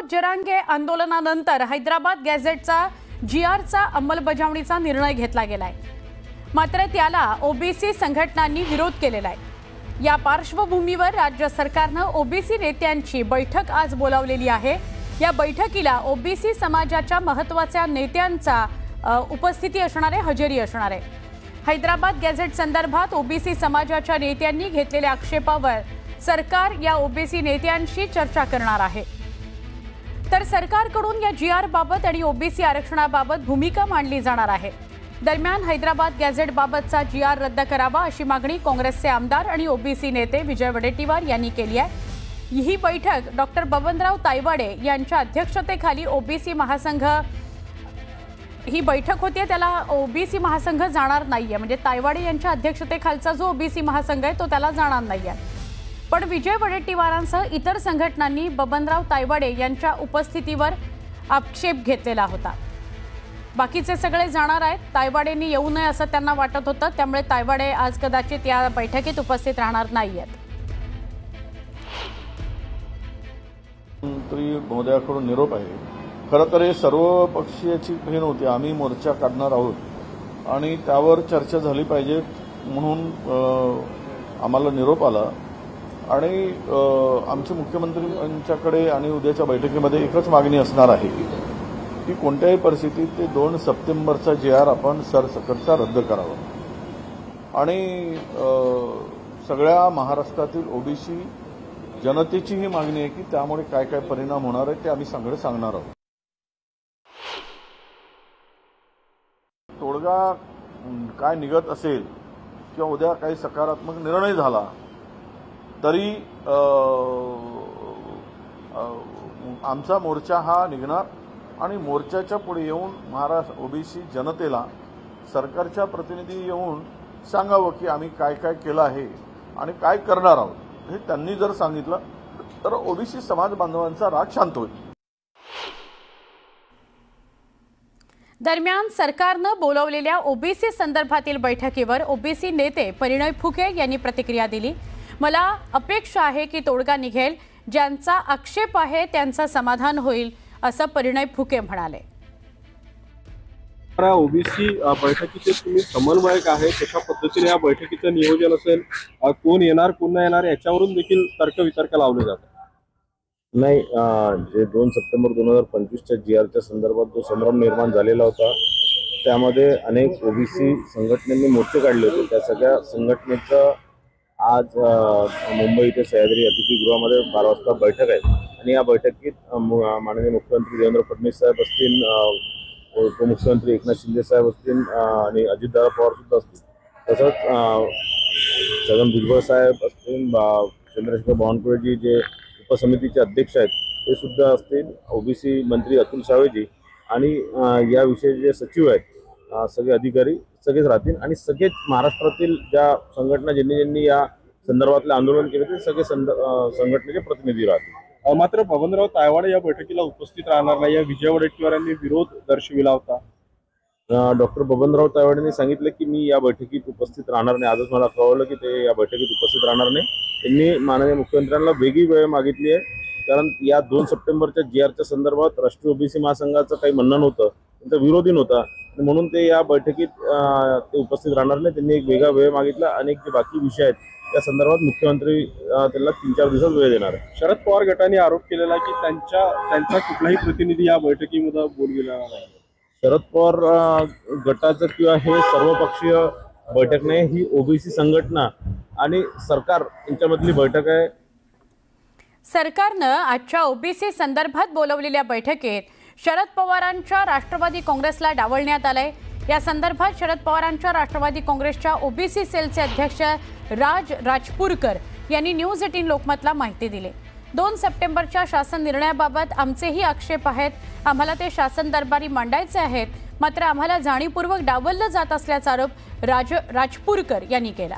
जरांगे आंदोलनानंतर हैदराबाद गॅझेटचा जीआरचा अंमलबजावणीचा निर्णय घेतला गेलाय। मात्र त्याला ओबीसी संघटनांनी विरोध केलेला आहे। या पार्श्वभूमीवर राज्य सरकारने ओबीसी नेत्यांची बैठक आज बोलावलेली आहे। या बैठकीला ओबीसी समाजाच्या महत्त्वाच्या नेत्यांचा उपस्थिती असणार आहे, हजेरी असणार आहे। हैदराबाद गॅझेट संदर्भात ओबीसी समाजाच्या नेत्यांनी घेतलेल्या आक्षेपावर सरकार या ओबीसी नेत्यांशी चर्चा करणार आहे। तर सरकारकडून या जीआर बाबत आणि ओबीसी आरक्षणाबाबत भूमिका मांडली जाणार आहे। दरम्यान हैदराबाद गॅझेट बाबतचा जीआर रद्द करावा अशी मागणी काँग्रेसचे आमदार आणि ओबीसी नेते विजय वडेट्टीवार यांनी केली आहे। ही बैठक डॉक्टर बबनराव तायवाडे यांच्या अध्यक्षतेखाली ओबीसी महासंघ ही बैठक होती। त्याला ओबीसी महासंघ जाणार नाहीये, म्हणजे तायवाडे यांच्या अध्यक्षतेखालचा जो ओबीसी महासंघ आहे तो त्याला जाणार नाहीये। पण विजय वडेट्टीवारांसह इतर संघटनांनी बबनराव तायवाडे यांच्या उपस्थितीवर आक्षेप घेतलेला होता। बाकीचे सगळे जाणार आहेत, तायवाडेंनी येऊ नये असं त्यांना वाटत होतं, त्यामुळे तायवाडे आज कदाचित या बैठकीत उपस्थित राहणार नाहीयेत। मंत्री महोदयाकडून निरोप आहे। खरं तर हे सर्व पक्षीयाची भेट होती, आम्ही मोर्चा काढणार आहोत आणि त्यावर चर्चा झाली पाहिजे म्हणून आम्हाला निरोप आला आणि आमचे मुख्यमंत्र्यांच्याकडे आणि उद्याच्या बैठकीमध्ये एकच मागणी असणार आहे की कोणत्याही परिस्थितीत ते 2 सप्टेंबरचा जीआर आपण सरसकटचा रद्द करावा आणि सगळ्या महाराष्ट्रातील ओबीसी जनतेची ही मागणी आहे की त्यामुळे काय काय परिणाम होणार आहे ते आम्ही सगळे सांगणार आहोत। तोडगा काय निघत असेल किंवा उद्या काही सकारात्मक निर्णय झाला तरी आमचा मोर्चा हा निघणार आणि मोर्चाच्या पुढे येऊन महाराष्ट्र ओबीसी जनतेला सरकारच्या प्रतिनिधी येऊन सांगावं की आम्ही काय काय केलं आहे आणि काय करणार आहोत। हे त्यांनी जर सांगितलं तर ओबीसी समाज बांधवांचा राग शांत होईल। दरम्यान सरकारने बोलावलेल्या ओबीसी संदर्भातील बैठकीवर ओबीसी नेते परिणय फुके यांनी प्रतिक्रिया दिली। मला अपेक्षा आहे की तोडगा निघेल, ज्यांचा आक्षेप आहे त्यांचा समाधान होईल असं परिणय फुके म्हणाले। ओबीसी बैठकीचे तुम्ही समन्वयक आहे, कशा पद्धतीने या बैठकीचं नियोजन असेल, कोण येणार कोण नाही येणार याच्यावरून देखील तर्कवितर्क लावले जातात। नाही, जे 2 सप्टेंबर 2025च्या जीआरच्या संदर्भात जो संभ्रम निर्माण झालेला होता त्यामध्ये अनेक ओबीसी संघटनांनी मोर्चे काढले होते। त्या सगळ्या संघटनेचं आज मुंबई येथे सह्याद्री अतिथीगृहामध्ये 12 वाजता बैठक आहे आणि या बैठकीत माननीय मुख्यमंत्री देवेंद्र फडणवीस साहेब असतील, उपमुख्यमंत्री एकनाथ शिंदे साहेब असतील आणि अजितदादा पवार सुद्धा असतील, तसंच छगन भुजबळ साहेब असतील, चंद्रशेखर बावनकुळेजी जे उपसमितीचे अध्यक्ष आहेत ते सुद्धा असतील, ओबीसी मंत्री अतुल सावेजी आणि याविषयी जे सचिव आहेत सगळे अधिकारी सगळेच राहतील आणि सगळेच महाराष्ट्रातील ज्या संघटना ज्यांनी या संदर्भातले आंदोलन केले ते सगळे संघटनेचे प्रतिनिधी राहतील। मात्र बबनराव तायवाडे या बैठकीला उपस्थित राहणार नाही, या विजय वडेट्टीवार यांनी विरोध दर्शविला होता। डॉक्टर बबनराव तायवाडेंनी सांगितलं की मी या बैठकीत उपस्थित राहणार नाही। आजच मला कळवलं की ते या बैठकीत उपस्थित राहणार नाही। त्यांनी माननीय मुख्यमंत्र्यांना वेगळी वेळ मागितली आहे, कारण या 2 सप्टेंबरच्या जीआरच्या संदर्भात राष्ट्रीय ओबीसी महासंघाचं काही म्हणणं नव्हतं, त्यांचा विरोधी नव्हता, म्हणून ते या बैठकीत ते उपस्थित राहणार नाही। त्यांनी एक वेगळा वेळ मागितला आणि जे बाकी विषय आहेत त्या संदर्भात मुख्यमंत्री त्यांना 3-4 दिवसात वेळ देणार आहे। शरद पवार गटाने आरोप केलेला की त्यांचा कुठलाही प्रतिनिधी या बैठकीमध्ये बोलविला नाही। शरद पवार गटाचं किंवा हे सर्वपक्षीय बैठक नाही, ही ओबीसी संघटना आणि सरकार यांच्यामधली बैठक आहे। सरकारने आजच्या ओबीसी संदर्भात बोलवलेल्या बैठकीत शरद पवारांच्या राष्ट्रवादी काँग्रेसला डावलण्यात आलंय। या संदर्भात शरद पवारांच्या राष्ट्रवादी काँग्रेसच्या ओबीसी सेलचे अध्यक्ष राजपुरकर यांनी न्यूज 18 लोकमतला माहिती दिली। 2 सप्टेंबरच्या शासन निर्णयाबाबत आमचेही आक्षेप आहेत, आम्हाला ते शासन दरबारी मांडायचे आहेत, मात्र आम्हाला जाणीवपूर्वक डावललं जात असल्याचा आरोप राजपुरकर यांनी केला।